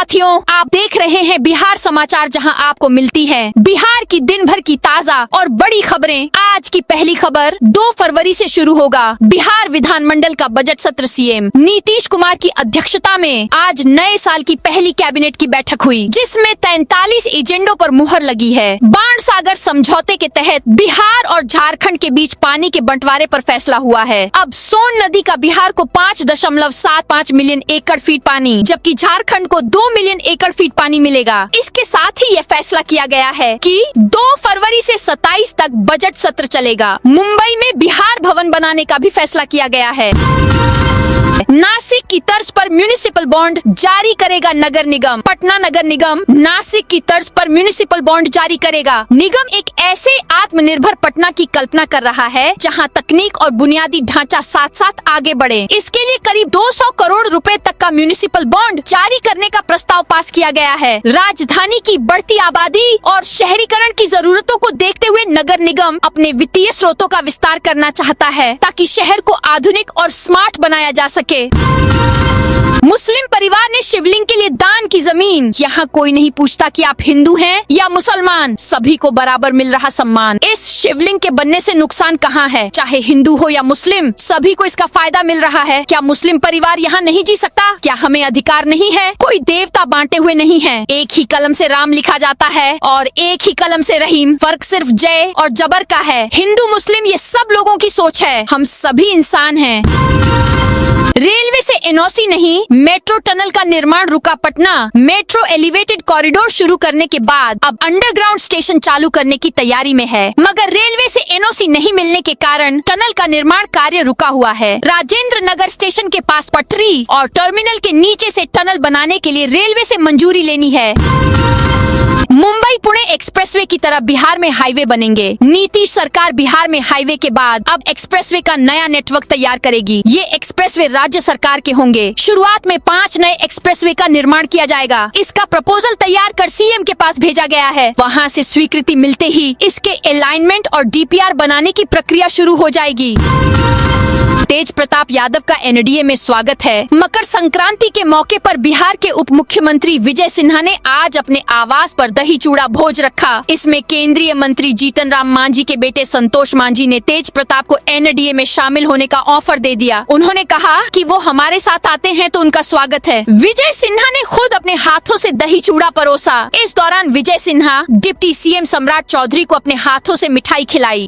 साथियों, आप देख रहे हैं बिहार समाचार, जहां आपको मिलती है बिहार की दिन भर की ताजा और बड़ी खबरें। आज की पहली खबर, 2 फरवरी से शुरू होगा बिहार विधानमंडल का बजट सत्र। सीएम नीतीश कुमार की अध्यक्षता में आज नए साल की पहली कैबिनेट की बैठक हुई, जिसमें 43 एजेंडों पर मुहर लगी है। बाण सागर समझौते के तहत बिहार और झारखंड के बीच पानी के बंटवारे पर फैसला हुआ है। अब सोन नदी का बिहार को 5.75 मिलियन एकड़ फीट पानी, जबकि झारखंड को 2 मिलियन एकड़ फीट पानी मिलेगा। इसके साथ ही यह फैसला किया गया है कि 2 फरवरी से 27 तक बजट सत्र चलेगा। मुंबई में बिहार भवन बनाने का भी फैसला किया गया है। नासिक की तर्ज पर म्युनिसिपल बॉन्ड जारी करेगा नगर निगम। पटना नगर निगम नासिक की तर्ज पर म्युनिसिपल बॉन्ड जारी करेगा। निगम एक ऐसे आत्मनिर्भर पटना की कल्पना कर रहा है जहां तकनीक और बुनियादी ढांचा साथ साथ आगे बढ़े। इसके लिए करीब 200 करोड़ रुपए तक का म्युनिसिपल बॉन्ड जारी करने का प्रस्ताव पास किया गया है। राजधानी की बढ़ती आबादी और शहरीकरण की जरूरतों को देखते हुए नगर निगम अपने वित्तीय स्रोतों का विस्तार करना चाहता है, ताकि शहर को आधुनिक और स्मार्ट बनाया जा सके। मुस्लिम परिवार ने शिवलिंग के लिए दान की जमीन। यहाँ कोई नहीं पूछता कि आप हिंदू हैं या मुसलमान, सभी को बराबर मिल रहा सम्मान। इस शिवलिंग के बनने से नुकसान कहाँ है? चाहे हिंदू हो या मुस्लिम, सभी को इसका फायदा मिल रहा है। क्या मुस्लिम परिवार यहाँ नहीं जी सकता? क्या हमें अधिकार नहीं है? कोई देवता बांटे हुए नहीं है। एक ही कलम से राम लिखा जाता है और एक ही कलम से रहीम। फर्क सिर्फ जय और जबर का है। हिंदू मुस्लिम ये सब लोगों की सोच है। हम सभी इंसान हैं। रेलवे से एनओसी नहीं, मेट्रो टनल का निर्माण रुका। पटना मेट्रो एलिवेटेड कॉरिडोर शुरू करने के बाद अब अंडरग्राउंड स्टेशन चालू करने की तैयारी में है, मगर रेलवे से एनओसी नहीं मिलने के कारण टनल का निर्माण कार्य रुका हुआ है। राजेंद्र नगर स्टेशन के पास पटरी और टर्मिनल के नीचे से टनल बनाने के लिए रेलवे से मंजूरी लेनी है। मुंबई पुणे एक्सप्रेसवे की तरह बिहार में हाईवे बनेंगे। नीतीश सरकार बिहार में हाईवे के बाद अब एक्सप्रेसवे का नया नेटवर्क तैयार करेगी। ये एक्सप्रेसवे राज्य सरकार के होंगे। शुरुआत में 5 नए एक्सप्रेसवे का निर्माण किया जाएगा। इसका प्रपोजल तैयार कर सीएम के पास भेजा गया है। वहां से स्वीकृति मिलते ही इसके अलाइनमेंट और डीपीआर बनाने की प्रक्रिया शुरू हो जाएगी। तेज प्रताप यादव का एनडीए में स्वागत है। मकर संक्रांति के मौके पर बिहार के उप मुख्यमंत्री विजय सिन्हा ने आज अपने आवास पर दही चूड़ा भोज रखा। इसमें केंद्रीय मंत्री जीतन राम मांझी के बेटे संतोष मांझी ने तेज प्रताप को एनडीए में शामिल होने का ऑफर दे दिया। उन्होंने कहा कि वो हमारे साथ आते हैं तो उनका स्वागत है। विजय सिन्हा ने खुद अपने हाथों से दही चूड़ा परोसा। इस दौरान विजय सिन्हा डिप्टी सीएम सम्राट चौधरी को अपने हाथों से मिठाई खिलाई।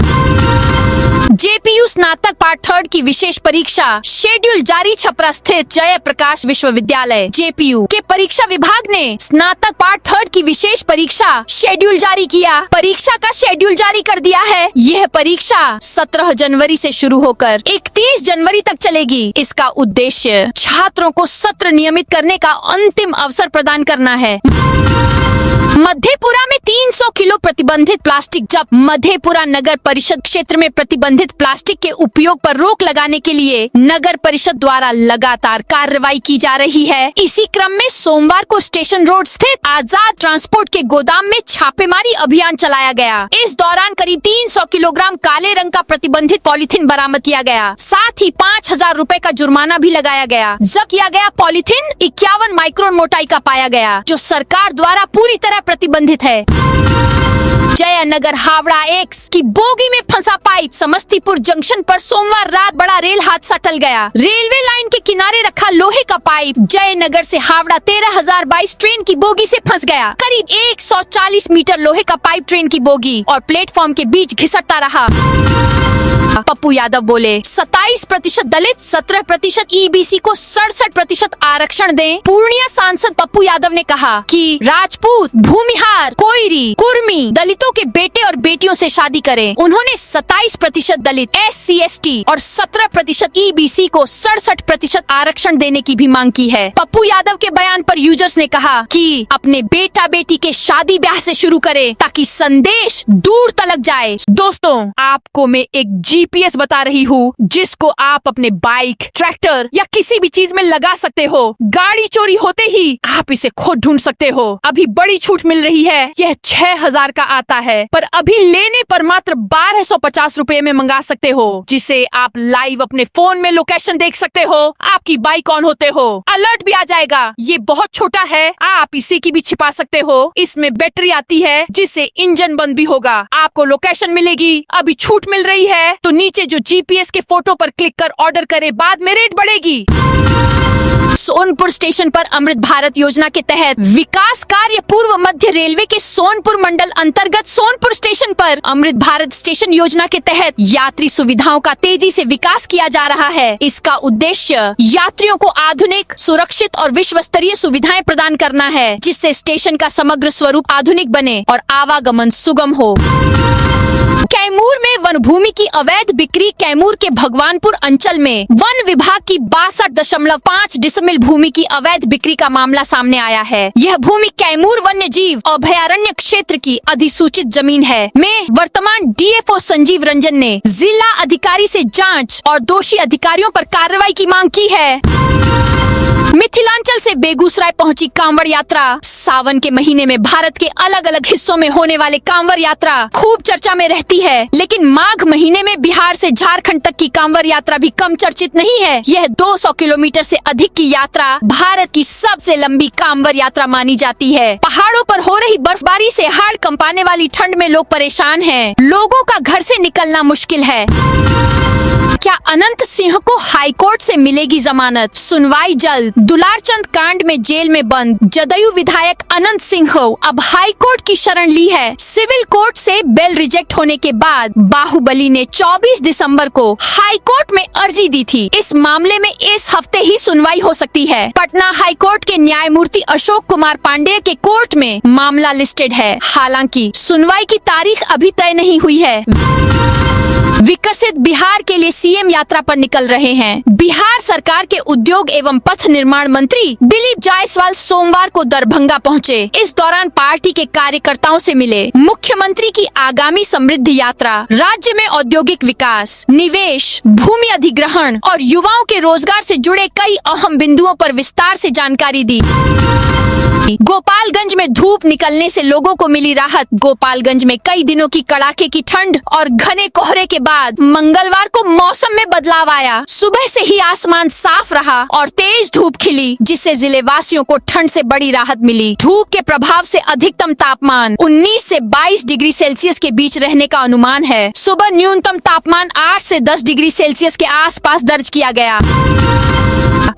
जेपीयू स्नातक पार्ट 3 की विशेष परीक्षा शेड्यूल जारी। छपरा स्थित जयप्रकाश विश्वविद्यालय जेपीयू के परीक्षा विभाग ने स्नातक पार्ट 3 की विशेष परीक्षा शेड्यूल जारी किया। परीक्षा का शेड्यूल जारी कर दिया है। यह परीक्षा 17 जनवरी से शुरू होकर 31 जनवरी तक चलेगी। इसका उद्देश्य छात्रों को सत्र नियमित करने का अंतिम अवसर प्रदान करना है। मधेपुरा में 300 किलो प्रतिबंधित प्लास्टिक जब्त। मधेपुरा नगर परिषद क्षेत्र में प्रतिबंधित प्लास्टिक के उपयोग पर रोक लगाने के लिए नगर परिषद द्वारा लगातार कार्रवाई की जा रही है। इसी क्रम में सोमवार को स्टेशन रोड स्थित आजाद ट्रांसपोर्ट के गोदाम में छापेमारी अभियान चलाया गया। इस दौरान करीब 300 किलोग्राम काले रंग का प्रतिबंधित पॉलीथीन बरामद किया गया। साथ ही 5000 रुपए का जुर्माना भी लगाया गया। जब्त किया गया पॉलीथीन 51 माइक्रोन मोटाई का पाया गया, जो सरकार द्वारा पूरी तरह प्रतिबंधित है। जयनगर हावड़ा एक्स की बोगी में फंसा पाइप। समस्तीपुर जंक्शन पर सोमवार रात बड़ा रेल हादसा टल गया। रेलवे लाइन के किनारे रखा लोहे का पाइप जयनगर से हावड़ा 13022 ट्रेन की बोगी से फंस गया। करीब 140 मीटर लोहे का पाइप ट्रेन की बोगी और प्लेटफॉर्म के बीच घिसटता रहा। पप्पू यादव बोले 27% दलित, 17% ईबीसी को 67% आरक्षण दें। पूर्णिया सांसद पप्पू यादव ने कहा कि राजपूत, भूमिहार, कोयरी, कुर्मी दलितों के बेटे और बेटियों से शादी करें। उन्होंने 27% दलित, SC ST और 17% ईबीसी को 67% आरक्षण देने की भी मांग की है। पप्पू यादव के बयान पर यूजर्स ने कहा कि अपने बेटा बेटी के शादी ब्याह से शुरू करें, ताकि संदेश दूर तलक जाए। दोस्तों, आपको मैं एक जीपीएस बता रही हूँ, जिसको आप अपने बाइक, ट्रैक्टर या किसी भी चीज में लगा सकते हो। गाड़ी चोरी होते ही आप इसे खुद ढूंढ सकते हो। अभी बड़ी छूट मिल रही है। यह 6000 का आता है, पर अभी लेने पर मात्र 1250 रुपए में मंगा सकते हो, जिसे आप लाइव अपने फोन में लोकेशन देख सकते हो, आपकी बाइक कौन होते हो, अलर्ट भी आ जाएगा। ये बहुत छोटा है, आप इसी की भी छिपा सकते हो। इसमें बैटरी आती है जिससे इंजन बंद भी होगा। आपको लोकेशन मिलेगी। अभी छूट मिल रही है तो नीचे जो जीपीएस के फोटो पर क्लिक कर ऑर्डर करे, बाद में रेट बढ़ेगी। सोनपुर स्टेशन पर अमृत भारत योजना के तहत विकास कार्य पूर्व मध्य रेलवे के सोनपुर मंडल अंतर्गत सोनपुर स्टेशन पर अमृत भारत स्टेशन योजना के तहत यात्री सुविधाओं का तेजी से विकास किया जा रहा है। इसका उद्देश्य यात्रियों को आधुनिक, सुरक्षित और विश्व स्तरीय सुविधाएं प्रदान करना है, जिससे स्टेशन का समग्र स्वरूप आधुनिक बने और आवागमन सुगम हो। कैमूर में वन भूमि की अवैध बिक्री। कैमूर के भगवानपुर अंचल में वन विभाग की 62.5 डिसमिल भूमि की अवैध बिक्री का मामला सामने आया है। यह भूमि कैमूर वन्य जीव अभयारण्य क्षेत्र की अधिसूचित जमीन है। में वर्तमान डीएफओ संजीव रंजन ने जिला अधिकारी से जांच और दोषी अधिकारियों पर कार्रवाई की मांग की है। मिथिलांचल से बेगूसराय पहुंची कांवड़ यात्रा। सावन के महीने में भारत के अलग अलग हिस्सों में होने वाले कांवड़ यात्रा खूब चर्चा में रहती है, लेकिन माघ महीने में बिहार से झारखंड तक की कांवड़ यात्रा भी कम चर्चित नहीं है। यह 200 किलोमीटर से अधिक की यात्रा भारत की सबसे लंबी कांवड़ यात्रा मानी जाती है। पहाड़ों पर हो रही बर्फबारी से हाड़ कंपाने वाली ठंड में लोग परेशान हैं। लोगों का घर से निकलना मुश्किल है। क्या अनंत सिंह को हाईकोर्ट से मिलेगी जमानत? सुनवाई जल्द। दुलारचंद कांड में जेल में बंद जदयू विधायक अनंत सिंह अब हाईकोर्ट की शरण ली है। सिविल कोर्ट से बेल रिजेक्ट होने के बाद बाहुबली ने 24 दिसंबर को हाईकोर्ट में अर्जी दी थी। इस मामले में इस हफ्ते ही सुनवाई हो सकती है। पटना हाईकोर्ट के न्यायमूर्ति अशोक कुमार पांडेय के कोर्ट में मामला लिस्टेड है। हालांकि सुनवाई की तारीख अभी तय नहीं हुई है। विकसित बिहार के लिए सीएम यात्रा पर निकल रहे हैं। बिहार सरकार के उद्योग एवं पथ निर्माण मंत्री दिलीप जायसवाल सोमवार को दरभंगा पहुंचे। इस दौरान पार्टी के कार्यकर्ताओं से मिले। मुख्यमंत्री की आगामी समृद्धि यात्रा राज्य में औद्योगिक विकास, निवेश, भूमि अधिग्रहण और युवाओं के रोजगार से जुड़े कई अहम बिंदुओं पर विस्तार से जानकारी दी। गोपालगंज में धूप निकलने से लोगों को मिली राहत। गोपालगंज में कई दिनों की कड़ाके की ठंड और घने कोहरे के बाद मंगलवार को मौसम में बदलाव आया। सुबह से ही आसमान साफ रहा और तेज धूप खिली, जिससे जिले वासियों को ठंड से बड़ी राहत मिली। धूप के प्रभाव से अधिकतम तापमान 19 से 22 डिग्री सेल्सियस के बीच रहने का अनुमान है। सुबह न्यूनतम तापमान 8 से 10 डिग्री सेल्सियस के आसपास दर्ज किया गया।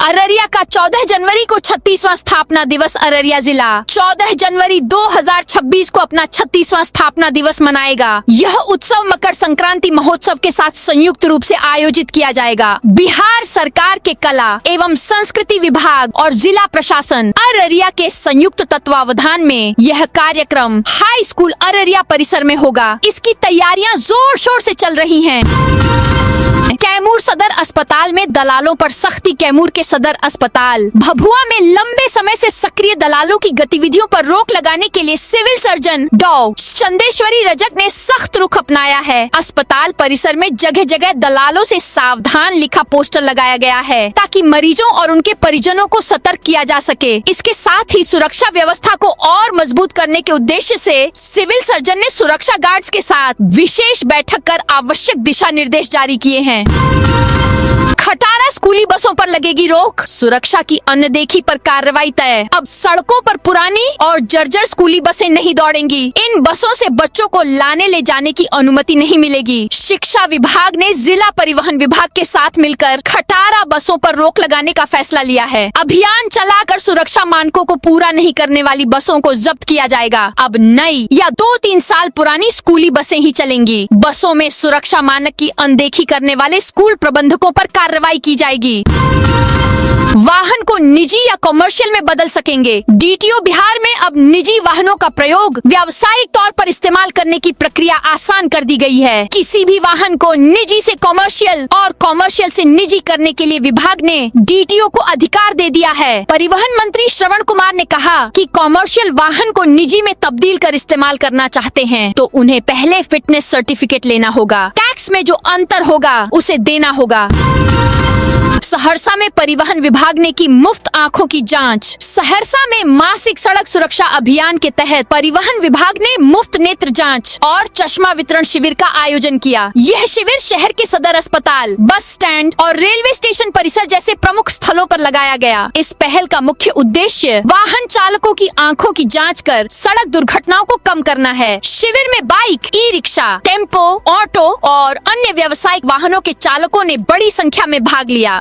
अररिया का 14 जनवरी को 36वां स्थापना दिवस। अररिया जिला 14 जनवरी 2026 को अपना 36वां स्थापना दिवस मनाएगा। यह उत्सव मकर संक्रांति महोत्सव के साथ संयुक्त रूप से आयोजित किया जाएगा। बिहार सरकार के कला एवं संस्कृति विभाग और जिला प्रशासन अररिया के संयुक्त तत्वावधान में यह कार्यक्रम हाई स्कूल अररिया परिसर में होगा। इसकी तैयारियां जोर शोर से चल रही हैं। कैमूर सदर अस्पताल में दलालों पर सख्ती। कैमूर के सदर अस्पताल भभुआ में लंबे समय से सक्रिय दलालों की गतिविधियों पर रोक लगाने के लिए सिविल सर्जन डॉ चंदेश्वरी रजक ने सख्त रुख अपनाया है। अस्पताल परिसर में जगह जगह दलालों से सावधान लिखा पोस्टर लगाया गया है, ताकि मरीजों और उनके परिजनों को सतर्क किया जा सके। इसके साथ ही सुरक्षा व्यवस्था को और मजबूत करने के उद्देश्य से सिविल सर्जन ने सुरक्षा गार्ड्स के साथ विशेष बैठक कर आवश्यक दिशा निर्देश जारी किए हैं। खटारा स्कूली बसों पर लगेगी रोक। सुरक्षा की अनदेखी पर कार्रवाई तय। अब सड़कों पर पुरानी और जर्जर स्कूली बसें नहीं दौड़ेंगी। इन बसों से बच्चों को लाने ले जाने की अनुमति नहीं मिलेगी। शिक्षा विभाग ने जिला परिवहन विभाग के साथ मिलकर खटारा बसों पर रोक लगाने का फैसला लिया है। अभियान चलाकर सुरक्षा मानकों को पूरा नहीं करने वाली बसों को जब्त किया जाएगा। अब नई या 2-3 साल पुरानी स्कूली बसें ही चलेंगी। बसों में सुरक्षा मानक की अनदेखी करने वाले स्कूल प्रबंधकों पर कार्रवाई की जाएगी। वाहन को निजी या कॉमर्शियल में बदल सकेंगे। डीटीओ बिहार में अब निजी वाहनों का प्रयोग व्यावसायिक तौर पर इस्तेमाल करने की प्रक्रिया आसान कर दी गई है। किसी भी वाहन को निजी से कॉमर्शियल और कॉमर्शियल से निजी करने के लिए विभाग ने डीटीओ को अधिकार दे दिया है। परिवहन मंत्री श्रवण कुमार ने कहा कि कॉमर्शियल वाहन को निजी में तब्दील कर इस्तेमाल करना चाहते हैं तो उन्हें पहले फिटनेस सर्टिफिकेट लेना होगा। टैक्स में जो अंतर होगा उसे देना होगा। सहरसा में परिवहन विभाग ने की मुफ्त आँखों की जांच। सहरसा में मासिक सड़क सुरक्षा अभियान के तहत परिवहन विभाग ने मुफ्त नेत्र जांच और चश्मा वितरण शिविर का आयोजन किया। यह शिविर शहर के सदर अस्पताल, बस स्टैंड और रेलवे स्टेशन परिसर जैसे प्रमुख स्थलों पर लगाया गया। इस पहल का मुख्य उद्देश्य वाहन चालकों की आँखों की जाँच कर सड़क दुर्घटनाओं को कम करना है। शिविर में bike, e rickshaw, tempo, auto और अन्य व्यावसायिक वाहनों के चालकों ने बड़ी संख्या में भाग लिया।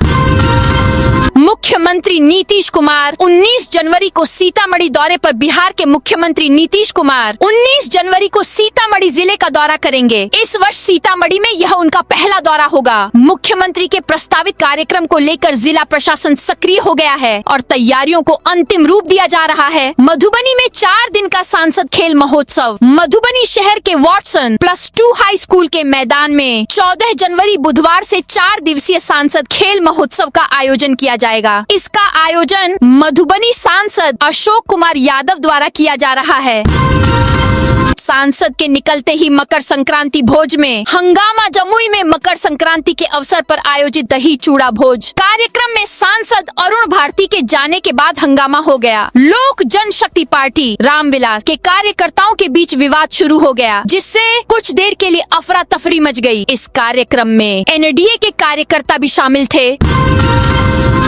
मुख्यमंत्री नीतीश कुमार 19 जनवरी को सीतामढ़ी दौरे पर। बिहार के मुख्यमंत्री नीतीश कुमार 19 जनवरी को सीतामढ़ी जिले का दौरा करेंगे। इस वर्ष सीतामढ़ी में यह उनका पहला दौरा होगा। मुख्यमंत्री के प्रस्तावित कार्यक्रम को लेकर जिला प्रशासन सक्रिय हो गया है और तैयारियों को अंतिम रूप दिया जा रहा है। मधुबनी में 4 दिन का सांसद खेल महोत्सव। मधुबनी शहर के वॉटसन +2 हाई स्कूल के मैदान में 14 जनवरी बुधवार से 4 दिवसीय सांसद खेल महोत्सव का आयोजन किया जाएगा। इसका आयोजन मधुबनी सांसद अशोक कुमार यादव द्वारा किया जा रहा है। सांसद के निकलते ही मकर संक्रांति भोज में हंगामा। जमुई में मकर संक्रांति के अवसर पर आयोजित दही चूड़ा भोज कार्यक्रम में सांसद अरुण भारती के जाने के बाद हंगामा हो गया। लोक जनशक्ति पार्टी रामविलास के कार्यकर्ताओं के बीच विवाद शुरू हो गया, जिससे कुछ देर के लिए अफरा तफरी मच गई। इस कार्यक्रम में एनडीए के कार्यकर्ता भी शामिल थे।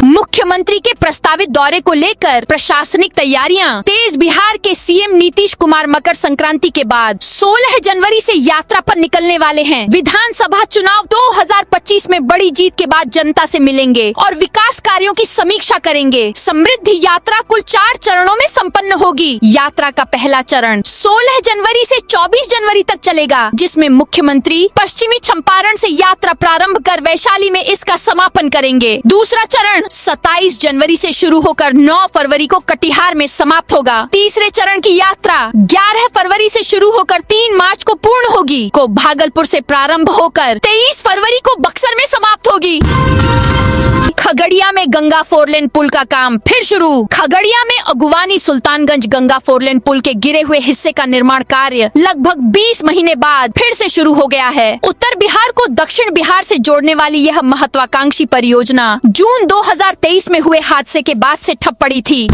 मुख्यमंत्री के प्रस्तावित दौरे को लेकर प्रशासनिक तैयारियां तेज। बिहार के सीएम नीतीश कुमार मकर संक्रांति के बाद 16 जनवरी से यात्रा पर निकलने वाले हैं। विधानसभा चुनाव 2025 में बड़ी जीत के बाद जनता से मिलेंगे और विकास कार्यों की समीक्षा करेंगे। समृद्धि यात्रा कुल 4 चरणों में संपन्न होगी। यात्रा का पहला चरण 16 जनवरी से 24 जनवरी तक चलेगा, जिसमें मुख्यमंत्री पश्चिमी चंपारण से यात्रा प्रारंभ कर वैशाली में इसका समापन करेंगे। दूसरा चरण 27 जनवरी से शुरू होकर 9 फरवरी को कटिहार में समाप्त होगा। तीसरे चरण की यात्रा 11 फरवरी से शुरू होकर 3 मार्च को पूर्ण होगी। को भागलपुर से प्रारंभ होकर 23 फरवरी को बक्सर में समाप्त होगी। खगड़िया में गंगा 4 लेन पुल का काम फिर शुरू। खगड़िया में अगुवानी सुल्तानगंज गंगा 4 लेन पुल के गिरे हुए हिस्से का निर्माण कार्य लगभग 20 महीने बाद फिर से शुरू हो गया है। उत्तर बिहार को दक्षिण बिहार से जोड़ने वाली यह महत्वाकांक्षी परियोजना जून 2023 में हुए हादसे के बाद से ठप पड़ी थी।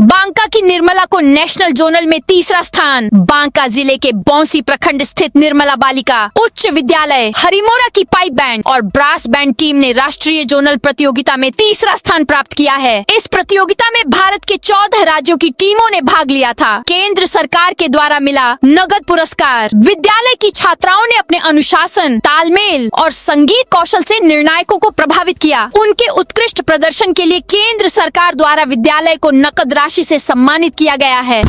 बांका की निर्मला को नेशनल जोनल में 3रा स्थान। बांका जिले के बौंसी प्रखंड स्थित निर्मला बालिका उच्च विद्यालय हरिमोरा की पाइप बैंड और ब्रास बैंड टीम ने राष्ट्रीय जोनल प्रतियोगिता में 3रा स्थान प्राप्त किया है। इस प्रतियोगिता में भारत के 14 राज्यों की टीमों ने भाग लिया था। केंद्र सरकार के द्वारा मिला नगद पुरस्कार। विद्यालय की छात्राओं ने अपने अनुशासन, तालमेल और संगीत कौशल से निर्णायकों को प्रभावित किया। उनके उत्कृष्ट प्रदर्शन के लिए केंद्र सरकार द्वारा विद्यालय को नकद राशि से सम्मानित किया गया है।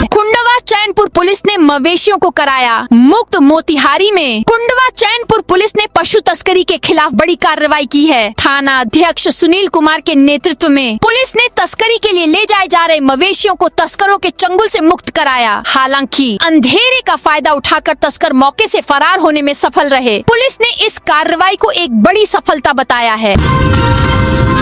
कुंडवा चैनपुर पुलिस ने मवेशियों को कराया मुक्त। मोतिहारी में कुंडवा चैनपुर पुलिस ने पशु तस्करी के खिलाफ बड़ी कार्रवाई की है। थाना अध्यक्ष सुनील कुमार के नेतृत्व में पुलिस ने तस्करी के लिए ले जाए जा रहे मवेशियों को तस्करों के चंगुल से मुक्त कराया। हालांकि अंधेरे का फायदा उठाकर तस्कर मौके से फरार होने में सफल रहे। पुलिस ने इस कार्रवाई को एक बड़ी सफलता बताया है।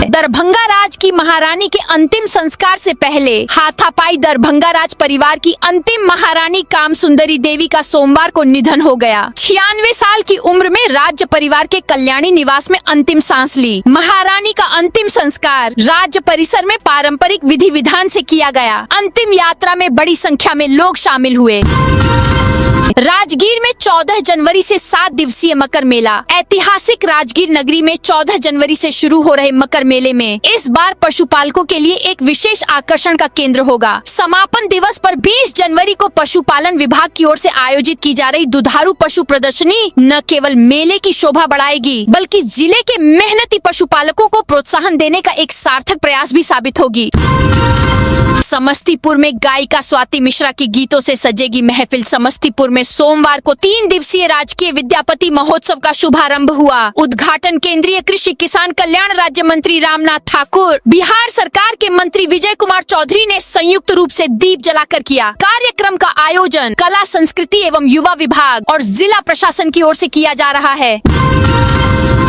दरभंगा राज की महारानी के अंतिम संस्कार से पहले हाथापाई दरभंगा राज परिवार की अंतिम महारानी काम सुंदरी देवी का सोमवार को निधन हो गया। 96 साल की उम्र में राज्य परिवार के कल्याणी निवास में अंतिम सांस ली। महारानी का अंतिम संस्कार राज्य परिसर में पारंपरिक विधि विधान से किया गया। अंतिम यात्रा में बड़ी संख्या में लोग शामिल हुए। राजगीर में 14 जनवरी से 7 दिवसीय मकर मेला। ऐतिहासिक राजगीर नगरी में 14 जनवरी से शुरू हो रहे मकर मेले में इस बार पशुपालकों के लिए एक विशेष आकर्षण का केंद्र होगा। समापन दिवस पर 20 जनवरी को पशुपालन विभाग की ओर से आयोजित की जा रही दुधारू पशु प्रदर्शनी न केवल मेले की शोभा बढ़ाएगी, बल्कि जिले के मेहनती पशुपालकों को प्रोत्साहन देने का एक सार्थक प्रयास भी साबित होगी। समस्तीपुर में गायिका स्वाति मिश्रा की गीतों से सजेगी महफिल। समस्तीपुर में सोमवार को 3 दिवसीय राजकीय विद्यापति महोत्सव का शुभारंभ हुआ। उद्घाटन केंद्रीय कृषि किसान कल्याण राज्य मंत्री रामनाथ ठाकुर, बिहार सरकार के मंत्री विजय कुमार चौधरी ने संयुक्त रूप से दीप जलाकर किया। कार्यक्रम का आयोजन कला संस्कृति एवं युवा विभाग और जिला प्रशासन की ओर से किया जा रहा है।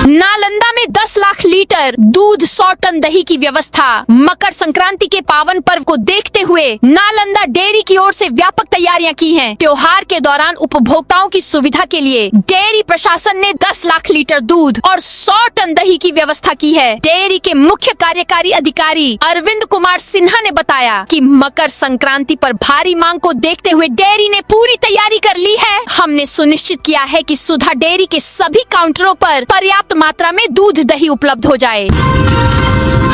नालंदा में 10 लाख लीटर दूध 100 टन दही की व्यवस्था। मकर संक्रांति के पावन पर्व को देखते हुए नालंदा डेयरी की ओर से व्यापक तैयारियां की हैं। त्योहार के दौरान उपभोक्ताओं की सुविधा के लिए डेयरी प्रशासन ने 10 लाख लीटर दूध और 100 टन दही की व्यवस्था की है। डेयरी के मुख्य कार्यकारी अधिकारी अरविंद कुमार सिन्हा ने बताया कि मकर संक्रांति पर भारी मांग को देखते हुए डेयरी ने पूरी तैयारी कर ली है। हमने सुनिश्चित किया है कि सुधा डेयरी के सभी काउंटरों पर पर्याप्त मात्रा में दूध दही उपलब्ध हो जाए।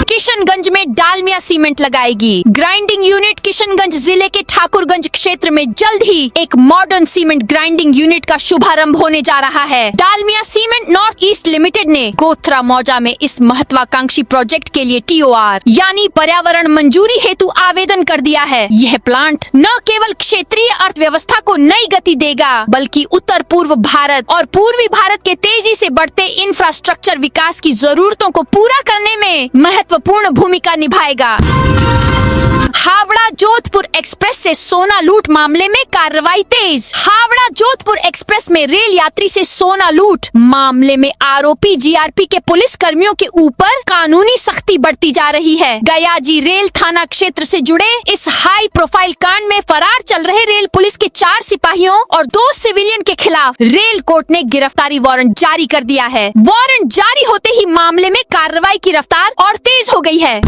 किशनगंज में डालमिया सीमेंट लगाएगी। ग्राइंडिंग यूनिट किशनगंज जिले के ठाकुरगंज क्षेत्र में जल्द ही एक मॉडर्न सीमेंट ग्राइंडिंग यूनिट का शुभारंभ होने जा रहा है। Dalmia cement north east limited ने गोत्रा मौजा में इस महत्वाकांक्षी प्रोजेक्ट के लिए TOR यानी पर्यावरण मंजूरी हेतु आवेदन कर दिया है। यह प्लांट न केवल क्षेत्रीय अर्थव्यवस्था को नई गति देगा बल्कि उत्तर पूर्व भारत और पूर्वी भारत के तेजी से बढ़ते इंफ्रास्ट्रक्चर विकास की जरूरतों को पूरा करने में महत्वपूर्ण भूमिका निभाएगा। हावड़ा जोधपुर एक्सप्रेस से सोना लूट मामले में कार्रवाई तेज। हावड़ा जोधपुर एक्सप्रेस में रेल यात्री से सोना लूट मामले में आरोपी GRP के पुलिस कर्मियों के ऊपर कानूनी सख्ती बढ़ती जा रही है। गयाजी रेल थाना क्षेत्र से जुड़े इस हाई प्रोफाइल कांड में फरार चल रहे रेल पुलिस के 4 सिपाहियों और 2 सिविलियन के खिलाफ रेल कोर्ट ने गिरफ्तारी वारंट जारी कर दिया है। वारंट जारी होते ही मामले में कार्रवाई की रफ्तार और तेज हो गई है।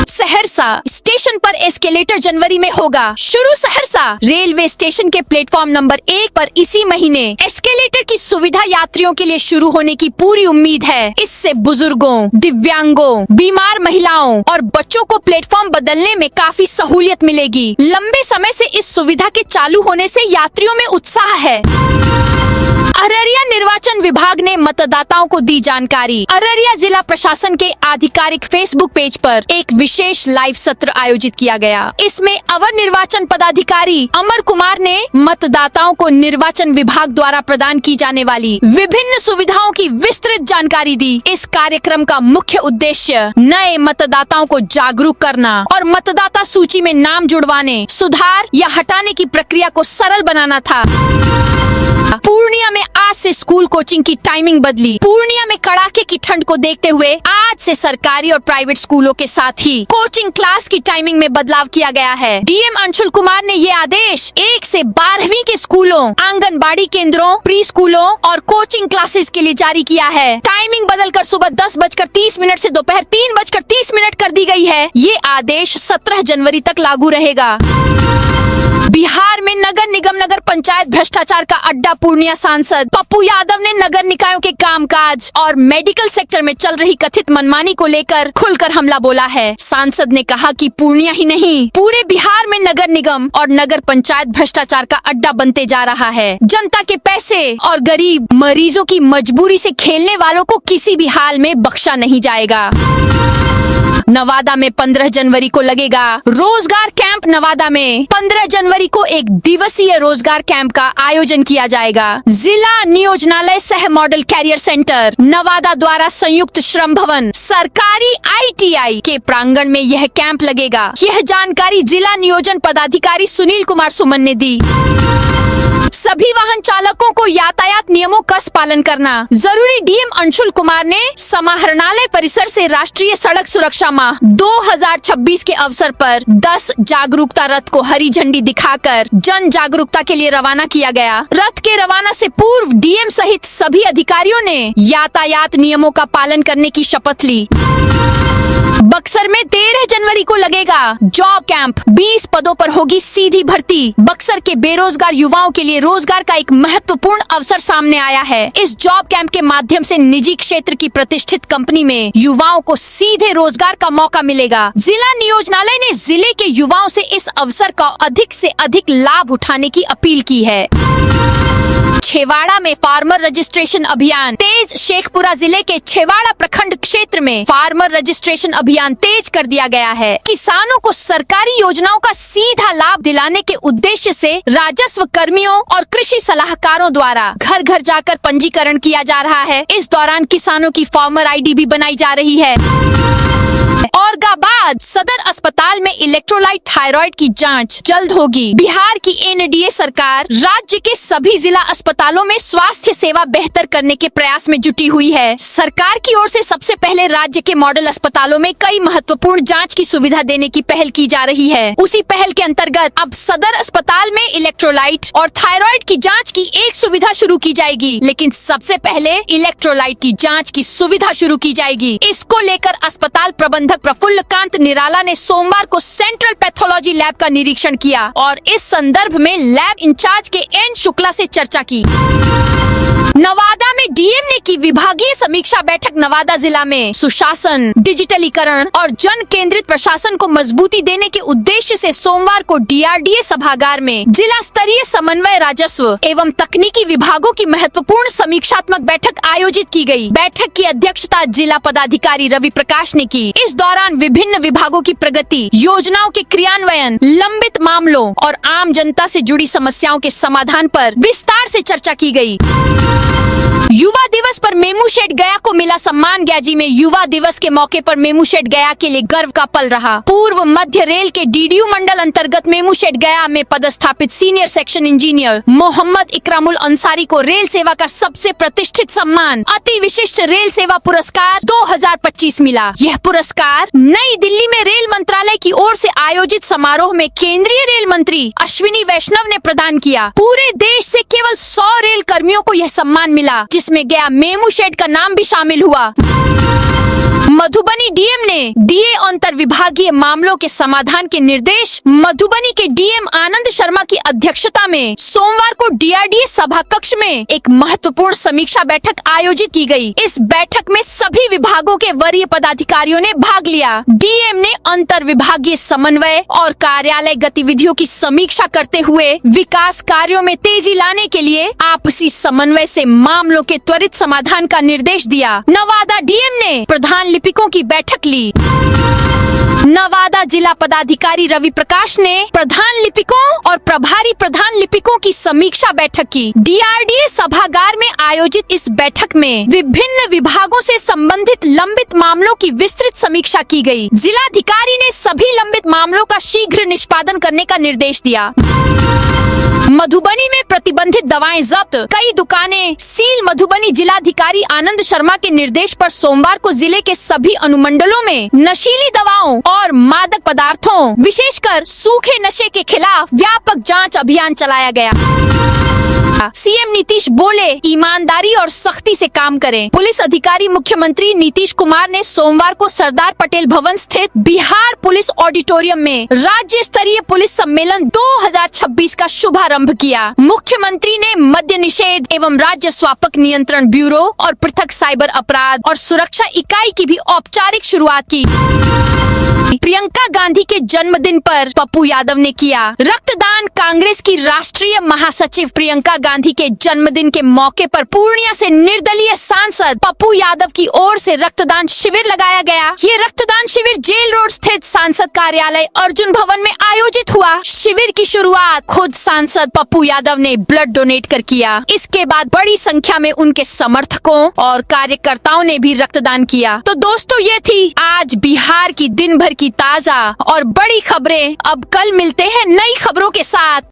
सहरसा स्टेशन पर एस्केलेटर जनवरी में होगा शुरू। सहरसा रेलवे स्टेशन के प्लेटफॉर्म नंबर 1 पर इसी महीने एस्केलेटर की सुविधा यात्रियों के लिए शुरू होने की पूरी उम्मीद है। इससे बुजुर्गों, दिव्यांगों, बीमार महिलाओं और बच्चों को प्लेटफॉर्म बदलने में काफी सहूलियत मिलेगी। लंबे समय से इस सुविधा के चालू होने से यात्रियों में उत्साह है। अररिया निर्वाचन विभाग ने मतदाताओं को दी जानकारी। अररिया जिला प्रशासन के आधिकारिक फेसबुक पेज पर एक विशेष लाइव सत्र आयोजित किया गया। इसमें अवर निर्वाचन पदाधिकारी अमर कुमार ने मतदाताओं को निर्वाचन विभाग द्वारा प्रदान की जाने वाली विभिन्न सुविधाओं की विस्तृत जानकारी दी। इस कार्यक्रम का मुख्य उद्देश्य नए मतदाताओं को जागरूक करना और मतदाता सूची में नाम जुड़वाने, सुधार या हटाने की प्रक्रिया को सरल बनाना था। पूर्णिया में आज से स्कूल कोचिंग की टाइमिंग बदली। पूर्णिया में कड़ाके की ठंड को देखते हुए आज से सरकारी और प्राइवेट स्कूलों के साथ ही कोचिंग क्लास की टाइमिंग में बदलाव किया गया है। DM अंशुल कुमार ने ये आदेश 1 से 12वीं के स्कूलों, आंगनबाड़ी केंद्रों, प्री स्कूलों और कोचिंग क्लासेस के लिए जारी किया है। टाइमिंग बदलकर सुबह 10:30 से दोपहर 3:30 कर दी गई है। ये आदेश 17 जनवरी तक लागू रहेगा। बिहार में नगर निगम नगर पंचायत भ्रष्टाचार का अड्डा। पूर्णिया सांसद पप्पू यादव ने नगर निकायों के कामकाज और मेडिकल सेक्टर में चल रही कथित मनमानी को लेकर खुलकर हमला बोला है। सांसद ने कहा कि पूर्णिया ही नहीं, पूरे बिहार में नगर निगम और नगर पंचायत भ्रष्टाचार का अड्डा बनते जा रहा है। जनता के पैसे और गरीब मरीजों की मजबूरी से खेलने वालों को किसी भी हाल में बख्शा नहीं जाएगा। नवादा में 15 जनवरी को लगेगा रोजगार कैंप। नवादा में 15 जनवरी को एक दिवसीय रोजगार कैंप का आयोजन किया जाएगा। जिला नियोजनालय सह मॉडल कैरियर सेंटर नवादा द्वारा संयुक्त श्रम भवन सरकारी ITI के प्रांगण में यह कैंप लगेगा। यह जानकारी जिला नियोजन पदाधिकारी सुनील कुमार सुमन ने दी। सभी वाहन चालकों को यातायात नियमों का पालन करना जरूरी। DM अंशुल कुमार ने समाहरणालय परिसर से राष्ट्रीय सड़क सुरक्षा माह 2026 के अवसर पर 10 जागरूकता रथ को हरी झंडी दिखाकर जन जागरूकता के लिए रवाना किया गया। रथ के रवाना से पूर्व DM सहित सभी अधिकारियों ने यातायात नियमों का पालन करने की शपथ ली। बक्सर में 13 जनवरी को लगेगा जॉब कैंप। 20 पदों पर होगी सीधी भर्ती। बक्सर के बेरोजगार युवाओं के लिए रोजगार का एक महत्वपूर्ण अवसर सामने आया है। इस जॉब कैंप के माध्यम से निजी क्षेत्र की प्रतिष्ठित कंपनी में युवाओं को सीधे रोजगार का मौका मिलेगा। जिला नियोजनालय ने जिले के युवाओं से इस अवसर का अधिक से अधिक लाभ उठाने की अपील की है। छेवाड़ा में फार्मर रजिस्ट्रेशन अभियान तेज। शेखपुरा जिले के छेवाड़ा प्रखंड क्षेत्र में फार्मर रजिस्ट्रेशन अभियान तेज कर दिया गया है। किसानों को सरकारी योजनाओं का सीधा लाभ दिलाने के उद्देश्य से राजस्व कर्मियों और कृषि सलाहकारों द्वारा घर घर जाकर पंजीकरण किया जा रहा है। इस दौरान किसानों की फार्मर ID भी बनाई जा रही है। औरंगाबाद सदर अस्पताल में इलेक्ट्रोलाइट थायराइड की जांच जल्द होगी। बिहार की NDA सरकार राज्य के सभी जिला अस्पताल अस्पतालों में स्वास्थ्य सेवा बेहतर करने के प्रयास में जुटी हुई है। सरकार की ओर से सबसे पहले राज्य के मॉडल अस्पतालों में कई महत्वपूर्ण जांच की सुविधा देने की पहल की जा रही है। उसी पहल के अंतर्गत अब सदर अस्पताल में इलेक्ट्रोलाइट और थायराइड की जांच की एक सुविधा शुरू की जाएगी, लेकिन सबसे पहले इलेक्ट्रोलाइट की जांच की सुविधा शुरू की जाएगी। इसको लेकर अस्पताल प्रबंधक प्रफुल्लकांत निराला ने सोमवार को सेंट्रल पैथोलॉजी लैब का निरीक्षण किया और इस संदर्भ में लैब इंचार्ज के एन शुक्ला से चर्चा की। नवादा में डीएम ने की विभागीय समीक्षा बैठक। नवादा जिला में सुशासन, डिजिटलीकरण और जन केंद्रित प्रशासन को मजबूती देने के उद्देश्य से सोमवार को डीआरडीए सभागार में जिला स्तरीय समन्वय राजस्व एवं तकनीकी विभागों की महत्वपूर्ण समीक्षात्मक बैठक आयोजित की गई। बैठक की अध्यक्षता जिला पदाधिकारी रवि प्रकाश ने की। इस दौरान विभिन्न विभागों की प्रगति, योजनाओं के क्रियान्वयन, लंबित मामलों और आम जनता से जुड़ी समस्याओं के समाधान पर विस्तार से चर्चा की गई। युवा दिवस पर मेमू शेड गया को मिला सम्मान। गयाजी में युवा दिवस के मौके पर मेमू शेड गया के लिए गर्व का पल रहा। पूर्व मध्य रेल के डीडीयू मंडल अंतर्गत मेमू शेड गया में पदस्थापित senior section engineer Mohammad Ikramul Ansari को रेल सेवा का सबसे प्रतिष्ठित सम्मान अति विशिष्ट रेल सेवा पुरस्कार 2025 मिला। यह पुरस्कार नई दिल्ली में रेल मंत्रालय की ओर से आयोजित समारोह में केंद्रीय रेल मंत्री अश्विनी वैष्णव ने प्रदान किया। पूरे देश से केवल 100 रेल कर्मियों को यह सम्मान मिला, जिसमें गया मेमू शेड का नाम भी शामिल हुआ। मधुबनी डीएम ने दिए अंतर विभागीय मामलों के समाधान के निर्देश। मधुबनी के डीएम आनंद शर्मा की अध्यक्षता में सोमवार को डीआरडीए सभा कक्ष में एक महत्वपूर्ण समीक्षा बैठक आयोजित की गई। इस बैठक में सभी विभागों के वरीय पदाधिकारियों ने भाग लिया। डीएम ने अंतर विभागीय समन्वय और कार्यालय गतिविधियों की समीक्षा करते हुए विकास कार्यों में तेजी लाने के लिए आपसी समन्वय से मामलों के त्वरित समाधान का निर्देश दिया। नवादा डीएम ने प्रधान लिपिकों की बैठक ली। नवादा जिला पदाधिकारी रवि प्रकाश ने प्रधान लिपिकों और प्रभारी प्रधान लिपिकों की समीक्षा बैठक की। डीआरडीए सभागार में आयोजित इस बैठक में विभिन्न विभागों से संबंधित लंबित मामलों की विस्तृत समीक्षा की गई। जिलाधिकारी ने सभी लंबित मामलों का शीघ्र निष्पादन करने का निर्देश दिया। मधुबनी में प्रतिबंधित दवाएं जब्त, कई दुकानें सील। मधुबनी जिलाधिकारी आनंद शर्मा के निर्देश पर सोमवार को जिले के सभी अनुमंडलों में नशीली दवाओं और मादक पदार्थों, विशेषकर सूखे नशे के खिलाफ व्यापक जांच अभियान चलाया गया। सीएम नीतीश बोले, ईमानदारी और सख्ती से काम करें। पुलिस अधिकारी मुख्यमंत्री नीतीश कुमार ने सोमवार को सरदार पटेल भवन स्थित बिहार पुलिस ऑडिटोरियम में राज्य स्तरीय पुलिस सम्मेलन 2026 का शुभारंभ किया। मुख्यमंत्री ने मद्य निषेध एवं राज्य स्वापक नियंत्रण ब्यूरो और पृथक साइबर अपराध और सुरक्षा इकाई की भी औपचारिक शुरुआत की। प्रियंका गांधी के जन्मदिन पर पप्पू यादव ने किया रक्तदान। कांग्रेस की राष्ट्रीय महासचिव प्रियंका गांधी के जन्मदिन के मौके पर पूर्णिया से निर्दलीय सांसद पप्पू यादव की ओर से रक्तदान शिविर लगाया गया। ये रक्तदान शिविर जेल रोड स्थित सांसद कार्यालय अर्जुन भवन में आयोजित हुआ। शिविर की शुरुआत खुद सांसद पप्पू यादव ने ब्लड डोनेट कर किया। इसके बाद बड़ी संख्या में उनके समर्थकों और कार्यकर्ताओं ने भी रक्तदान किया। तो दोस्तों, ये थी आज बिहार की दिन भर की ताजा और बड़ी खबरें। अब कल मिलते हैं नई खबरों के साथ।